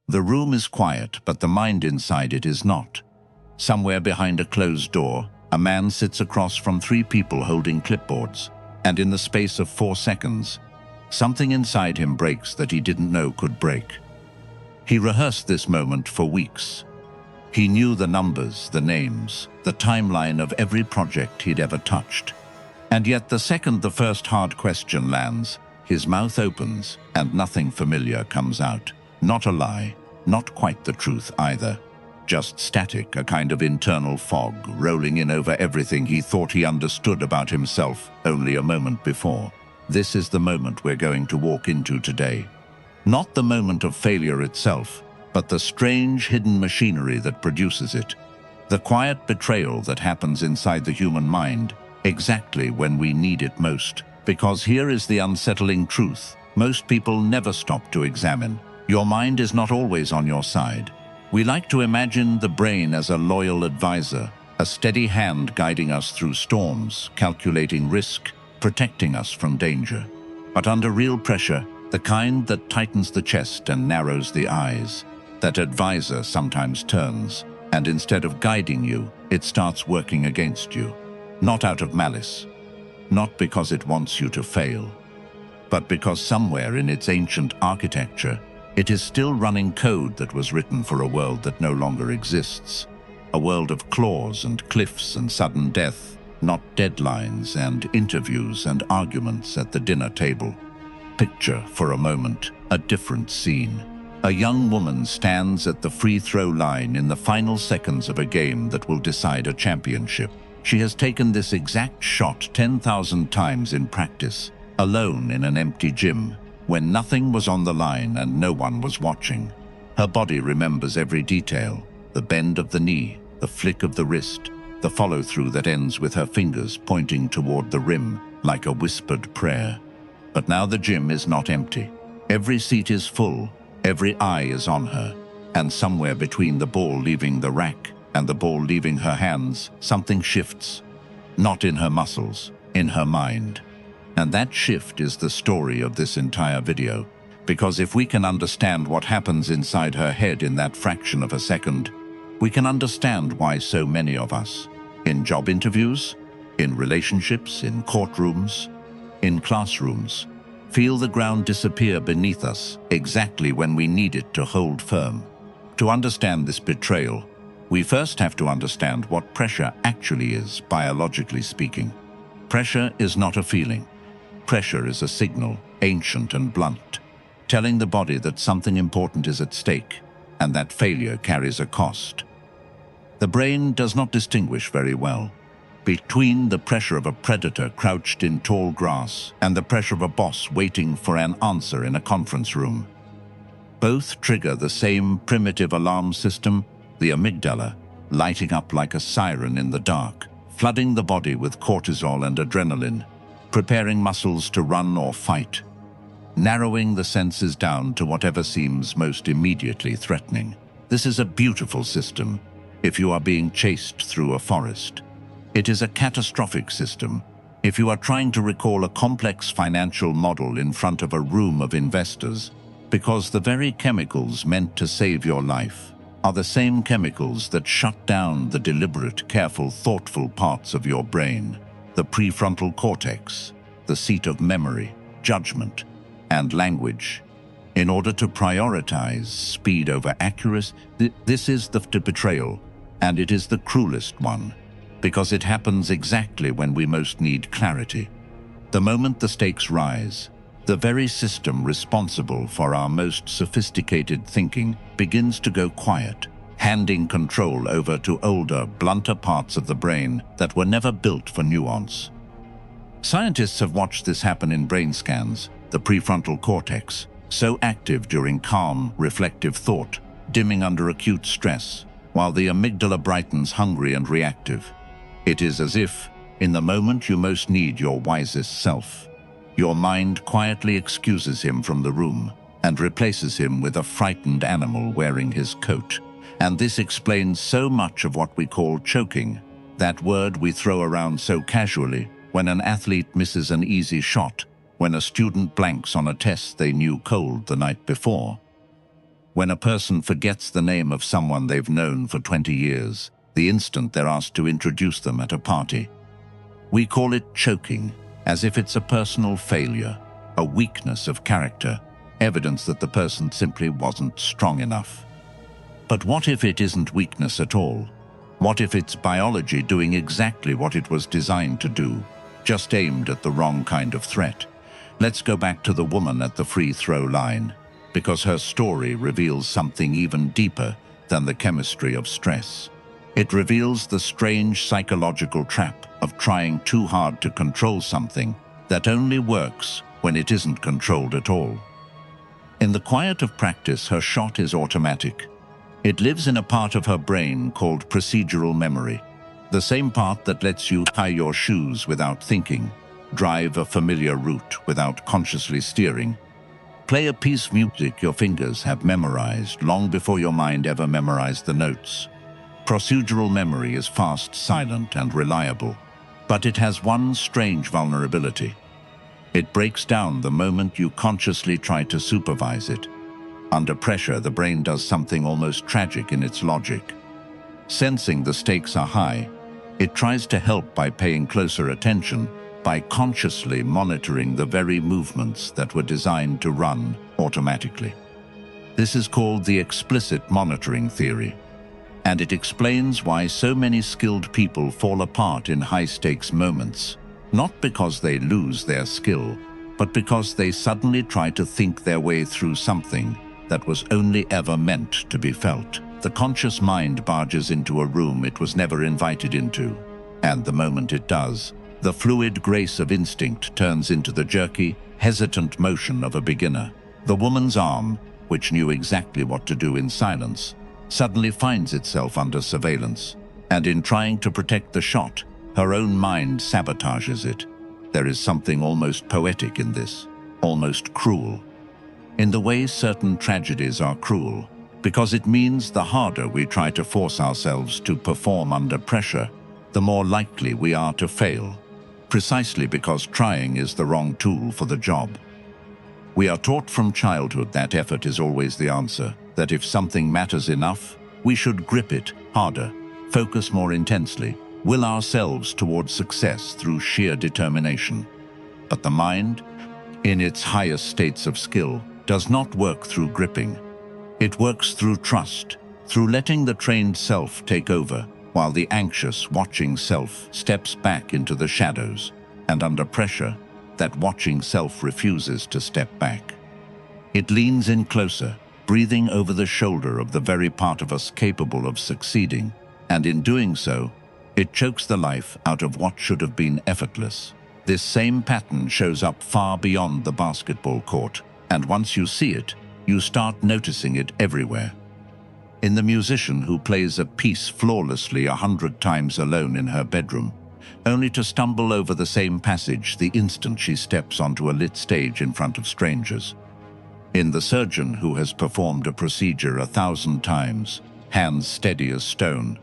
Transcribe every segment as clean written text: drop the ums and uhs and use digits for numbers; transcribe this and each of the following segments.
The room is quiet, but the mind inside it is not. Somewhere behind a closed door, a man sits across from 3 people holding clipboards, and in the space of 4 seconds, something inside him breaks that he didn't know could break. He rehearsed this moment for weeks. He knew the numbers, the names, the timeline of every project he'd ever touched. And yet the second the first hard question lands, his mouth opens and nothing familiar comes out. Not a lie, not quite the truth either. Just static, a kind of internal fog rolling in over everything he thought he understood about himself only a moment before. This is the moment we're going to walk into today. Not the moment of failure itself, but the strange hidden machinery that produces it. The quiet betrayal that happens inside the human mind, exactly when we need it most. Because here is the unsettling truth. Most people never stop to examine. Your mind is not always on your side. We like to imagine the brain as a loyal advisor, a steady hand guiding us through storms, calculating risk, protecting us from danger. But under real pressure, the kind that tightens the chest and narrows the eyes, that advisor sometimes turns, and instead of guiding you, it starts working against you. Not out of malice, not because it wants you to fail, but because somewhere in its ancient architecture, it is still running code that was written for a world that no longer exists. A world of claws and cliffs and sudden death, not deadlines and interviews and arguments at the dinner table. Picture, for a moment, a different scene. A young woman stands at the free throw line in the final seconds of a game that will decide a championship. She has taken this exact shot 10,000 times in practice, alone in an empty gym, when nothing was on the line and no one was watching. Her body remembers every detail, the bend of the knee, the flick of the wrist, the follow-through that ends with her fingers pointing toward the rim like a whispered prayer. But now the gym is not empty. Every seat is full, every eye is on her, and somewhere between the ball leaving the rack and the ball leaving her hands, something shifts. Not in her muscles, in her mind. And that shift is the story of this entire video. Because if we can understand what happens inside her head in that fraction of a second, we can understand why so many of us, in job interviews, in relationships, in courtrooms, in classrooms, feel the ground disappear beneath us exactly when we need it to hold firm. To understand this betrayal, we first have to understand what pressure actually is, biologically speaking. Pressure is not a feeling. Pressure is a signal, ancient and blunt, telling the body that something important is at stake and that failure carries a cost. The brain does not distinguish very well between the pressure of a predator crouched in tall grass and the pressure of a boss waiting for an answer in a conference room. Both trigger the same primitive alarm system, the amygdala, lighting up like a siren in the dark, flooding the body with cortisol and adrenaline, preparing muscles to run or fight, narrowing the senses down to whatever seems most immediately threatening. This is a beautiful system if you are being chased through a forest. It is a catastrophic system if you are trying to recall a complex financial model in front of a room of investors, because the very chemicals meant to save your life are the same chemicals that shut down the deliberate, careful, thoughtful parts of your brain, the prefrontal cortex, the seat of memory, judgment, and language, in order to prioritize speed over accuracy. This is the betrayal, and it is the cruelest one, because it happens exactly when we most need clarity. The moment the stakes rise, the very system responsible for our most sophisticated thinking begins to go quiet, handing control over to older, blunter parts of the brain that were never built for nuance. Scientists have watched this happen in brain scans, the prefrontal cortex, so active during calm, reflective thought, dimming under acute stress, while the amygdala brightens hungry and reactive. It is as if, in the moment you most need your wisest self, your mind quietly excuses him from the room and replaces him with a frightened animal wearing his coat. And this explains so much of what we call choking, that word we throw around so casually when an athlete misses an easy shot, when a student blanks on a test they knew cold the night before. When a person forgets the name of someone they've known for 20 years, the instant they're asked to introduce them at a party. We call it choking, as if it's a personal failure, a weakness of character, evidence that the person simply wasn't strong enough. But what if it isn't weakness at all? What if it's biology doing exactly what it was designed to do, just aimed at the wrong kind of threat? Let's go back to the woman at the free throw line, because her story reveals something even deeper than the chemistry of stress. It reveals the strange psychological trap of trying too hard to control something that only works when it isn't controlled at all. In the quiet of practice, her shot is automatic. It lives in a part of her brain called procedural memory, the same part that lets you tie your shoes without thinking, drive a familiar route without consciously steering, play a piece of music your fingers have memorized long before your mind ever memorized the notes. Procedural memory is fast, silent, and reliable, but it has one strange vulnerability. It breaks down the moment you consciously try to supervise it. Under pressure, the brain does something almost tragic in its logic. Sensing the stakes are high, it tries to help by paying closer attention, by consciously monitoring the very movements that were designed to run automatically. This is called the explicit monitoring theory, and it explains why so many skilled people fall apart in high-stakes moments, not because they lose their skill, but because they suddenly try to think their way through something that was only ever meant to be felt. The conscious mind barges into a room it was never invited into, and the moment it does, the fluid grace of instinct turns into the jerky, hesitant motion of a beginner. The woman's arm, which knew exactly what to do in silence, suddenly finds itself under surveillance, and in trying to protect the shot, her own mind sabotages it. There is something almost poetic in this, almost cruel, in the way certain tragedies are cruel, because it means the harder we try to force ourselves to perform under pressure, the more likely we are to fail, precisely because trying is the wrong tool for the job. We are taught from childhood that effort is always the answer, that if something matters enough, we should grip it harder, focus more intensely, will ourselves towards success through sheer determination. But the mind, in its highest states of skill, does not work through gripping. It works through trust, through letting the trained self take over, while the anxious, watching self steps back into the shadows, and under pressure, that watching self refuses to step back. It leans in closer, breathing over the shoulder of the very part of us capable of succeeding, and in doing so, it chokes the life out of what should have been effortless. This same pattern shows up far beyond the basketball court, and once you see it, you start noticing it everywhere. In the musician who plays a piece flawlessly 100 times alone in her bedroom, only to stumble over the same passage the instant she steps onto a lit stage in front of strangers. In the surgeon who has performed a procedure 1,000 times, hands steady as stone,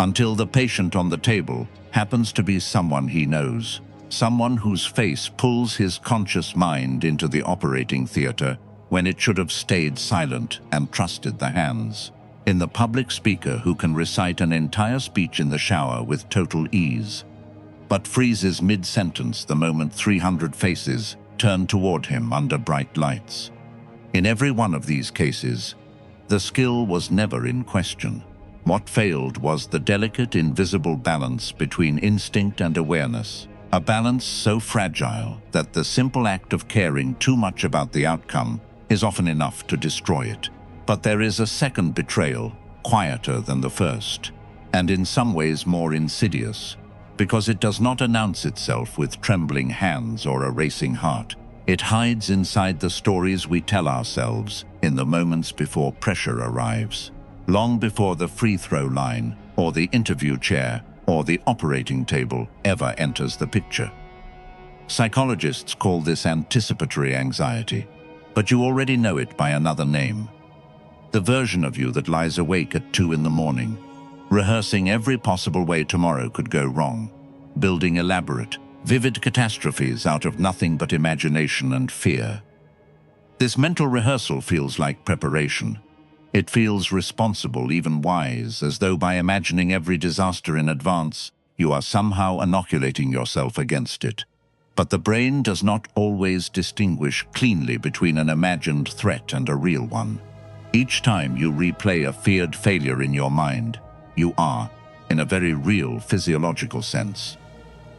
until the patient on the table happens to be someone he knows, someone whose face pulls his conscious mind into the operating theater when it should have stayed silent and trusted the hands. In the public speaker who can recite an entire speech in the shower with total ease, but freezes mid-sentence the moment 300 faces turn toward him under bright lights. In every one of these cases, the skill was never in question. What failed was the delicate, invisible balance between instinct and awareness, a balance so fragile that the simple act of caring too much about the outcome is often enough to destroy it. But there is a second betrayal, quieter than the first, and in some ways more insidious, because it does not announce itself with trembling hands or a racing heart. It hides inside the stories we tell ourselves in the moments before pressure arrives, long before the free throw line, or the interview chair, or the operating table ever enters the picture. Psychologists call this anticipatory anxiety, but you already know it by another name. The version of you that lies awake at 2 in the morning, rehearsing every possible way tomorrow could go wrong, building elaborate, vivid catastrophes out of nothing but imagination and fear. This mental rehearsal feels like preparation, It feels responsible, even wise, as though by imagining every disaster in advance, you are somehow inoculating yourself against it. But the brain does not always distinguish cleanly between an imagined threat and a real one. Each time you replay a feared failure in your mind, you are, in a very real physiological sense,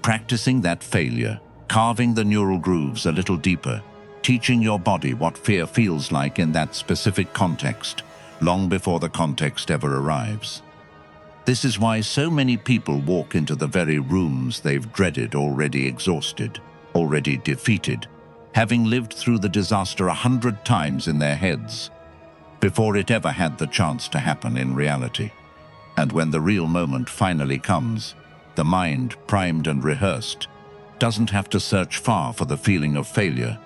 practicing that failure, carving the neural grooves a little deeper, teaching your body what fear feels like in that specific context, long before the context ever arrives. This is why so many people walk into the very rooms they've dreaded already exhausted, already defeated, having lived through the disaster 100 times in their heads, before it ever had the chance to happen in reality. And when the real moment finally comes, the mind, primed and rehearsed, doesn't have to search far for the feeling of failure.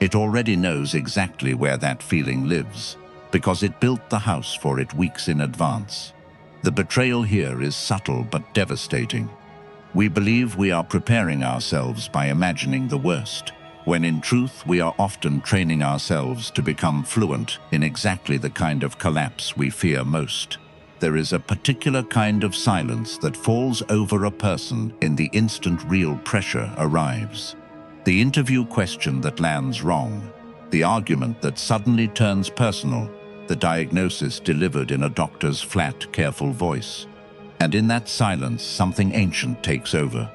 It already knows exactly where that feeling lives, because it built the house for it weeks in advance. The betrayal here is subtle but devastating. We believe we are preparing ourselves by imagining the worst, when in truth we are often training ourselves to become fluent in exactly the kind of collapse we fear most. There is a particular kind of silence that falls over a person in the instant real pressure arrives. The interview question that lands wrong, the argument that suddenly turns personal, the diagnosis delivered in a doctor's flat, careful voice. And in that silence, something ancient takes over.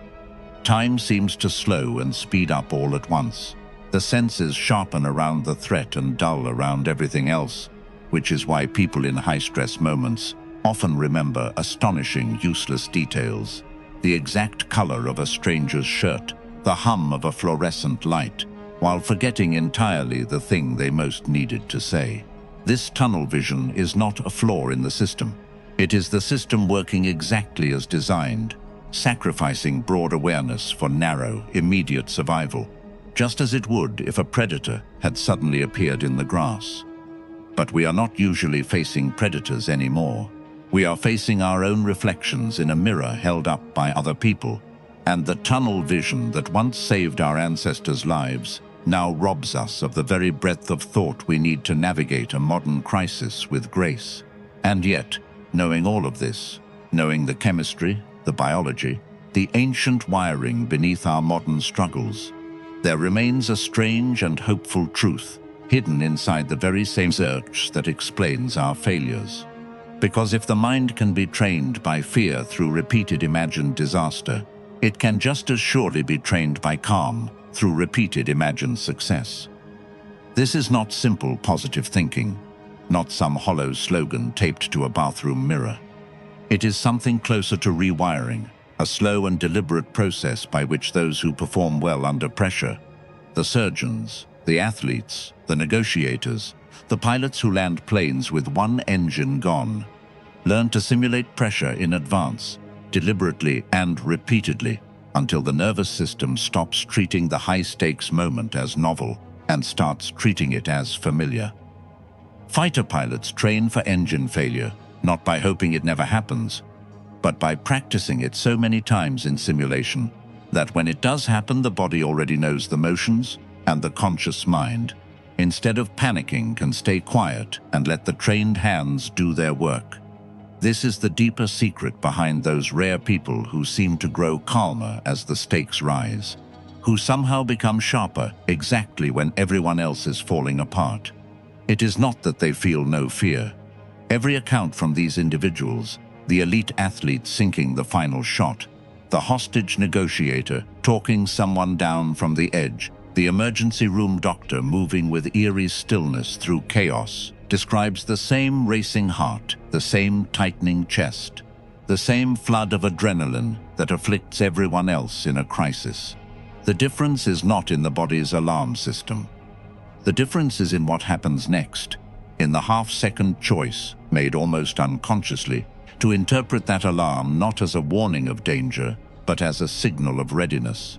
Time seems to slow and speed up all at once. The senses sharpen around the threat and dull around everything else, which is why people in high-stress moments often remember astonishing, useless details. The exact color of a stranger's shirt, the hum of a fluorescent light, while forgetting entirely the thing they most needed to say. This tunnel vision is not a flaw in the system. It is the system working exactly as designed, sacrificing broad awareness for narrow, immediate survival, just as it would if a predator had suddenly appeared in the grass. But we are not usually facing predators anymore. We are facing our own reflections in a mirror held up by other people, and the tunnel vision that once saved our ancestors' lives now robs us of the very breadth of thought we need to navigate a modern crisis with grace. And yet, knowing all of this, knowing the chemistry, the biology, the ancient wiring beneath our modern struggles, there remains a strange and hopeful truth hidden inside the very same search that explains our failures. Because if the mind can be trained by fear through repeated imagined disaster, it can just as surely be trained by calm through repeated imagined success. This is not simple positive thinking, not some hollow slogan taped to a bathroom mirror. It is something closer to rewiring, a slow and deliberate process by which those who perform well under pressure, the surgeons, the athletes, the negotiators, the pilots who land planes with one engine gone, learn to simulate pressure in advance, deliberately and repeatedly, until the nervous system stops treating the high-stakes moment as novel and starts treating it as familiar. Fighter pilots train for engine failure, not by hoping it never happens, but by practicing it so many times in simulation that when it does happen, the body already knows the motions, and the conscious mind, instead of panicking, can stay quiet and let the trained hands do their work. This is the deeper secret behind those rare people who seem to grow calmer as the stakes rise, who somehow become sharper exactly when everyone else is falling apart. It is not that they feel no fear. Every account from these individuals, the elite athlete sinking the final shot, the hostage negotiator talking someone down from the edge, the emergency room doctor moving with eerie stillness through chaos, describes the same racing heart, the same tightening chest, the same flood of adrenaline that afflicts everyone else in a crisis. The difference is not in the body's alarm system. The difference is in what happens next, in the half-second choice, made almost unconsciously, to interpret that alarm not as a warning of danger, but as a signal of readiness.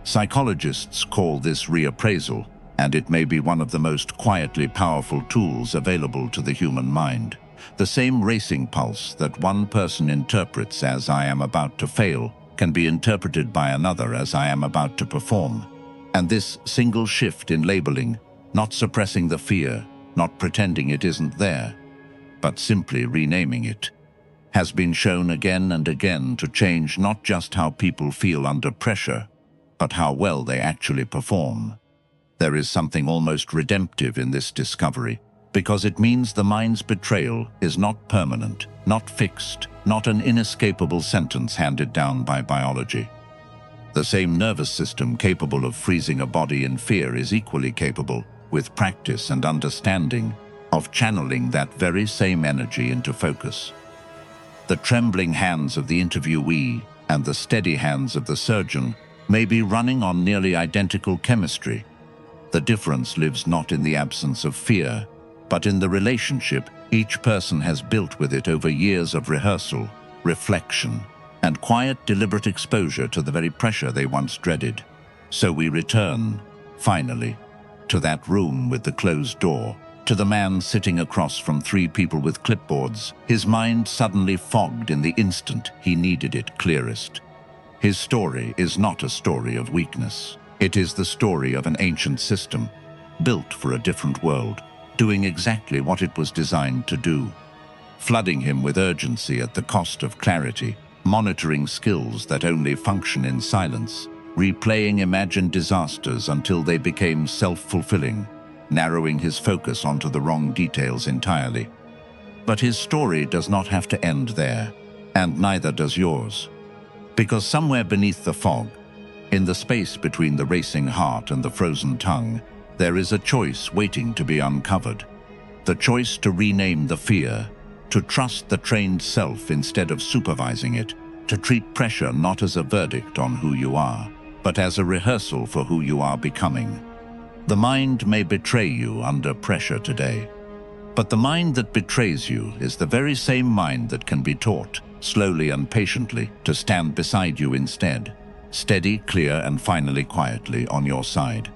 Psychologists call this reappraisal, and it may be one of the most quietly powerful tools available to the human mind. The same racing pulse that one person interprets as "I am about to fail" can be interpreted by another as "I am about to perform." And this single shift in labeling, not suppressing the fear, not pretending it isn't there, but simply renaming it has been shown again and again to change not just how people feel under pressure, but how well they actually perform. There is something almost redemptive in this discovery, because it means the mind's betrayal is not permanent, not fixed, not an inescapable sentence handed down by biology. The same nervous system capable of freezing a body in fear is equally capable, with practice and understanding, of channeling that very same energy into focus. The trembling hands of the interviewee and the steady hands of the surgeon may be running on nearly identical chemistry. The difference lives not in the absence of fear, but in the relationship each person has built with it over years of rehearsal, reflection, and quiet, deliberate exposure to the very pressure they once dreaded. So we return, finally, to that room with the closed door, to the man sitting across from 3 people with clipboards, his mind suddenly fogged in the instant he needed it clearest. His story is not a story of weakness. It is the story of an ancient system, built for a different world, doing exactly what it was designed to do, flooding him with urgency at the cost of clarity, monitoring skills that only function in silence, replaying imagined disasters until they became self-fulfilling, narrowing his focus onto the wrong details entirely. But his story does not have to end there, and neither does yours. Because somewhere beneath the fog, in the space between the racing heart and the frozen tongue, there is a choice waiting to be uncovered. The choice to rename the fear, to trust the trained self instead of supervising it, to treat pressure not as a verdict on who you are, but as a rehearsal for who you are becoming. The mind may betray you under pressure today, but the mind that betrays you is the very same mind that can be taught, slowly and patiently, to stand beside you instead, steady, clear, and finally quietly on your side.